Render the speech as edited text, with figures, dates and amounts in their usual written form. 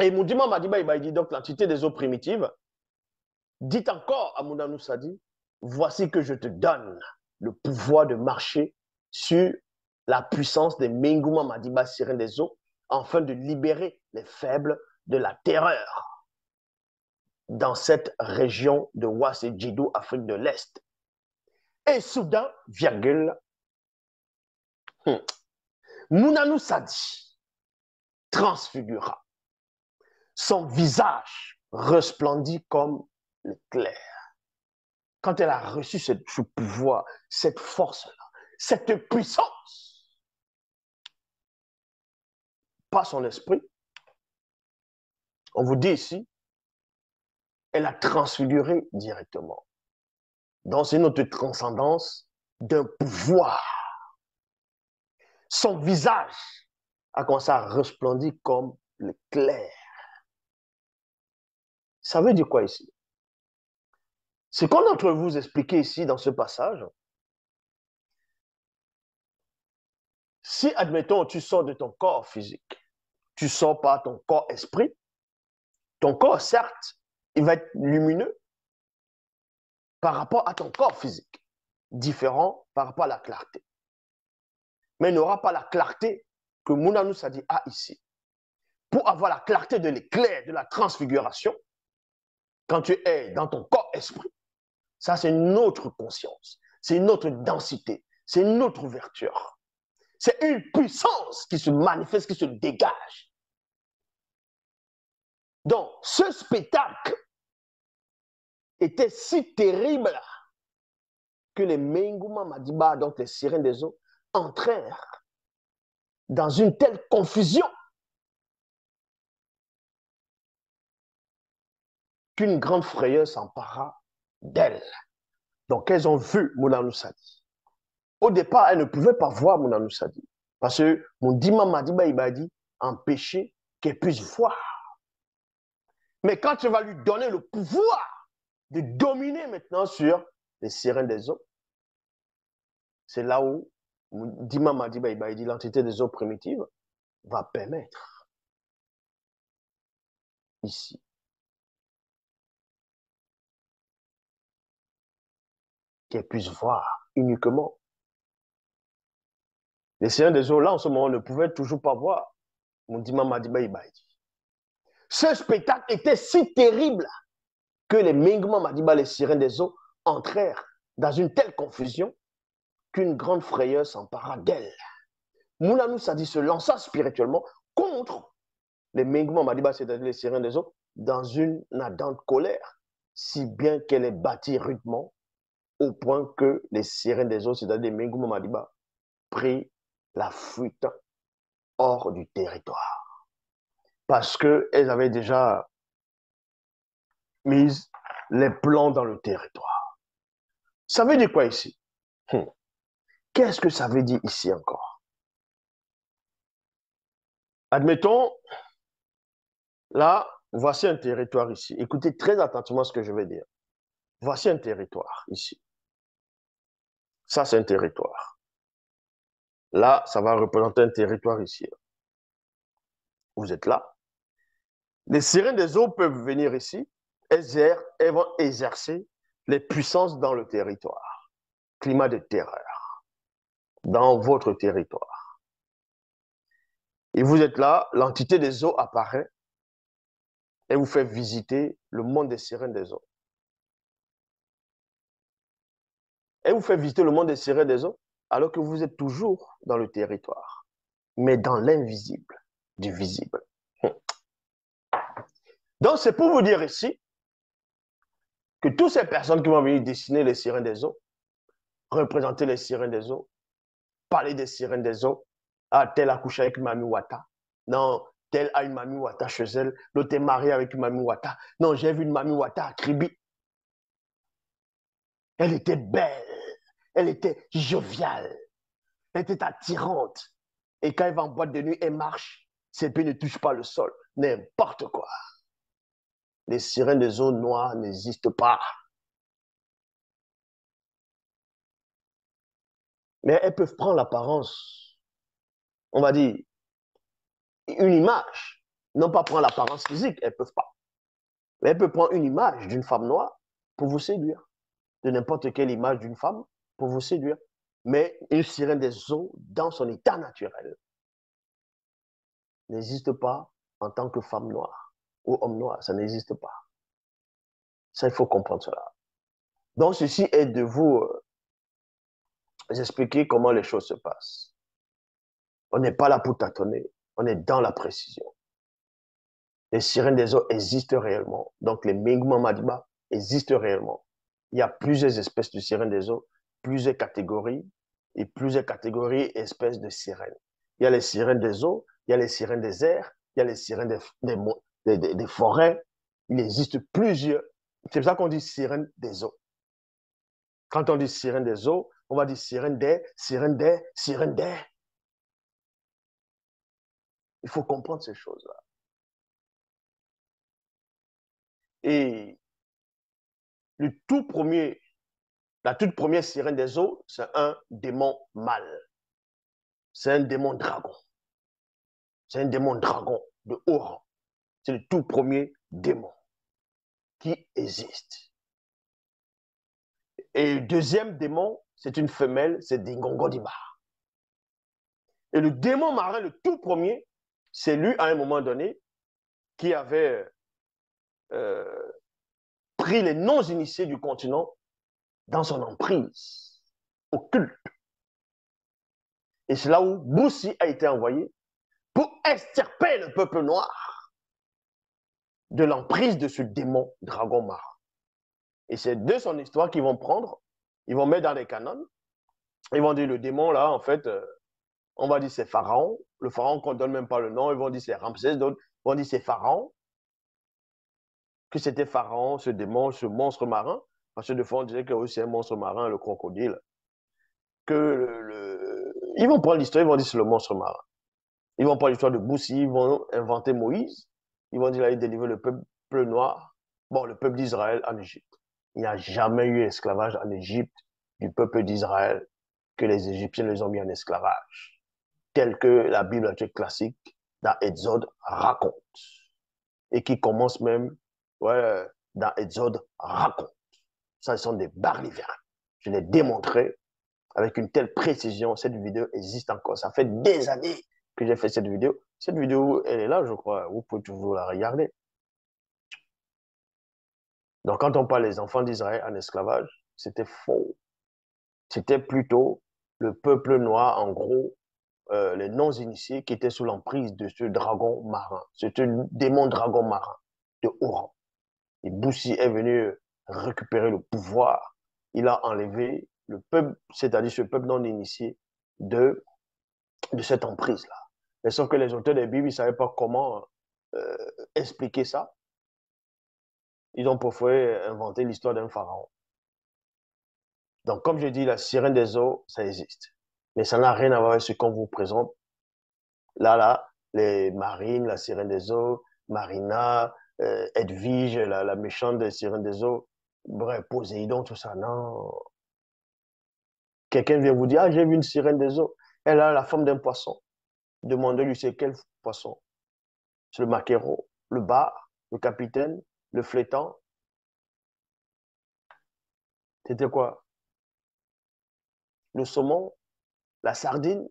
Et Moudima Madiba il dit donc l'entité des eaux primitives, dit encore à Mounanou Sadi, voici que je te donne le pouvoir de marcher sur la puissance des Menguma Madiba sirènes des eaux, afin de libérer les faibles de la terreur dans cette région de Ouass et Djidou, Afrique de l'Est. Et soudain, virgule, Mounanou Sadi transfigura. Son visage resplendit comme l'éclair. Quand elle a reçu ce pouvoir, cette force-là, cette puissance, par son esprit, on vous dit ici, elle a transfiguré directement. Donc, c'est notre transcendance d'un pouvoir. Son visage a commencé à resplendir comme l'éclair. Ça veut dire quoi ici? Ce qu'on est en train de vous expliquer ici dans ce passage, si, admettons, tu sors de ton corps physique, tu sors par ton corps esprit, ton corps, certes, il va être lumineux par rapport à ton corps physique, différent par rapport à la clarté. Mais il n'aura pas la clarté que Mounanou Sadi a ici. Pour avoir la clarté de l'éclair, de la transfiguration, quand tu es dans ton corps esprit, ça c'est une autre conscience, c'est une autre densité, c'est une autre ouverture. C'est une puissance qui se manifeste, qui se dégage. Donc, ce spectacle était si terrible que les Menguma Madiba, donc les sirènes des eaux, entrèrent dans une telle confusion qu'une grande frayeur s'empara d'elles. Donc, elles ont vu Mounanou Sadi. Au départ, elles ne pouvaient pas voir Mounanou Sadi. Parce que Moundima Madiba Ibadi empêchait qu'elle puisse voir. Mais quand tu vas lui donner le pouvoir de dominer maintenant sur les sirènes des eaux, c'est là où Dima Madiba Ibadi, l'entité des eaux primitives, va permettre ici qu'elle puisse voir uniquement. Les sirènes des eaux, là, en ce moment, ne pouvaient toujours pas voir Moundima Madiba Ibadi. Ce spectacle était si terrible que les Mingma Madiba, les sirènes des eaux, entrèrent dans une telle confusion qu'une grande frayeur s'empara d'elle. Mounanou Sadi se lança spirituellement contre les Mingma Madiba, c'est-à-dire les sirènes des eaux, dans une ardente colère, si bien qu'elle est bâtie rudement, au point que les sirènes des eaux, c'est-à-dire les Mingma Madiba, prirent la fuite hors du territoire. Parce qu'elles avaient déjà mis les plans dans le territoire. Ça veut dire quoi ici? Qu'est-ce que ça veut dire ici encore? Admettons, là, voici un territoire ici. Écoutez très attentivement ce que je vais dire. Voici un territoire ici. Ça, c'est un territoire. Là, ça va représenter un territoire ici. Vous êtes là. Les sirènes des eaux peuvent venir ici. Elles vont exercer les puissances dans le territoire. Climat de terreur. Dans votre territoire. Et vous êtes là, l'entité des eaux apparaît et vous fait visiter le monde des sirènes des eaux. Et vous fait visiter le monde des sirènes des eaux alors que vous êtes toujours dans le territoire, mais dans l'invisible du visible. Donc, c'est pour vous dire ici que toutes ces personnes qui vont venir dessiner les sirènes des eaux, représenter les sirènes des eaux, parler des sirènes des eaux, ah, tel a couché avec Mami Wata. Non, tel a une Mami Wata chez elle. L'autre est marié avec une Mami Wata. Non, j'ai vu une Mami Wata à Kribi. Elle était belle. Elle était joviale. Elle était attirante. Et quand elle va en boîte de nuit, elle marche. Ses pieds ne touchent pas le sol. N'importe quoi. Les sirènes des eaux noires n'existent pas. Mais elles peuvent prendre l'apparence, on va dire, une image. Non pas prendre l'apparence physique, elles ne peuvent pas. Mais elles peuvent prendre une image d'une femme noire pour vous séduire. De n'importe quelle image d'une femme pour vous séduire. Mais une sirène des eaux, dans son état naturel, n'existe pas en tant que femme noire ou homme noir. Ça n'existe pas. Ça, il faut comprendre cela. Donc, ceci est de vous expliquer comment les choses se passent. On n'est pas là pour tâtonner. On est dans la précision. Les sirènes des eaux existent réellement. Donc, les Mi'kmaq Madiba existent réellement. Il y a plusieurs espèces de sirènes des eaux, plusieurs catégories et espèces de sirènes. Il y a les sirènes des eaux, il y a les sirènes des airs, il y a les sirènes des forêts. Il existe plusieurs. C'est pour ça qu'on dit sirène des eaux. Quand on dit sirène des eaux, on va dire sirène des, sirène des, sirène des. Il faut comprendre ces choses-là. Et le tout premier, la toute première sirène des eaux, c'est un démon mâle. C'est un démon dragon. C'est un démon dragon de haut rang. C'est le tout premier démon qui existe. Et le deuxième démon, c'est une femelle, c'est Dingongodiba. Et le démon marin, le tout premier, c'est lui, à un moment donné, qui avait pris les non-initiés du continent dans son emprise occulte. Et c'est là où Boussi a été envoyé pour extirper le peuple noir de l'emprise de ce démon dragon marin. Et c'est de son histoire qu'ils vont prendre, ils vont mettre dans les canons, ils vont dire le démon là, en fait, on va dire c'est Pharaon, le Pharaon qu'on ne donne même pas le nom, ils vont dire c'est Ramsès, d'autres vont dire c'est Pharaon, que c'était Pharaon, ce démon, ce monstre marin, parce que de fois on disait que c'est un monstre marin, le crocodile, ils vont prendre l'histoire, ils vont dire c'est le monstre marin. Ils vont prendre l'histoire de Boussi, ils vont inventer Moïse, ils vont dire qu'il a délivré le peuple noir, bon, le peuple d'Israël en Égypte. Il n'y a jamais eu esclavage en Égypte du peuple d'Israël que les Égyptiens les ont mis en esclavage, tel que la Bible classique dans Exode raconte, et qui commence même ouais, dans Exode raconte. Ça, ce sont des barlivères. Je l'ai démontré avec une telle précision. Cette vidéo existe encore. Ça fait des années que j'ai fait cette vidéo. Cette vidéo, elle est là, je crois. Vous pouvez toujours la regarder. Donc, quand on parle des enfants d'Israël en esclavage, c'était faux. C'était plutôt le peuple noir, en gros, les non-initiés qui étaient sous l'emprise de ce dragon marin, ce démon dragon marin de haut rang. Et Boussi est venu récupérer le pouvoir. Il a enlevé le peuple, c'est-à-dire ce peuple non-initié, de cette emprise-là. Mais sauf que les auteurs des Bibles, ils ne savaient pas comment euh, expliquer ça. Ils ont préféré inventer l'histoire d'un pharaon. Donc, comme je dis, la sirène des eaux, ça existe. Mais ça n'a rien à voir avec ce qu'on vous présente. Là, les marines, la sirène des eaux, Marina, Edwige, la méchante des sirènes des eaux, bref, Poséidon, tout ça. Non. Quelqu'un vient vous dire, ah, j'ai vu une sirène des eaux. Elle a la forme d'un poisson. Demandez-lui c'est quel poisson. C'est le maquereau, le bar, le capitaine, le flétan. C'était quoi? Le saumon, la sardine.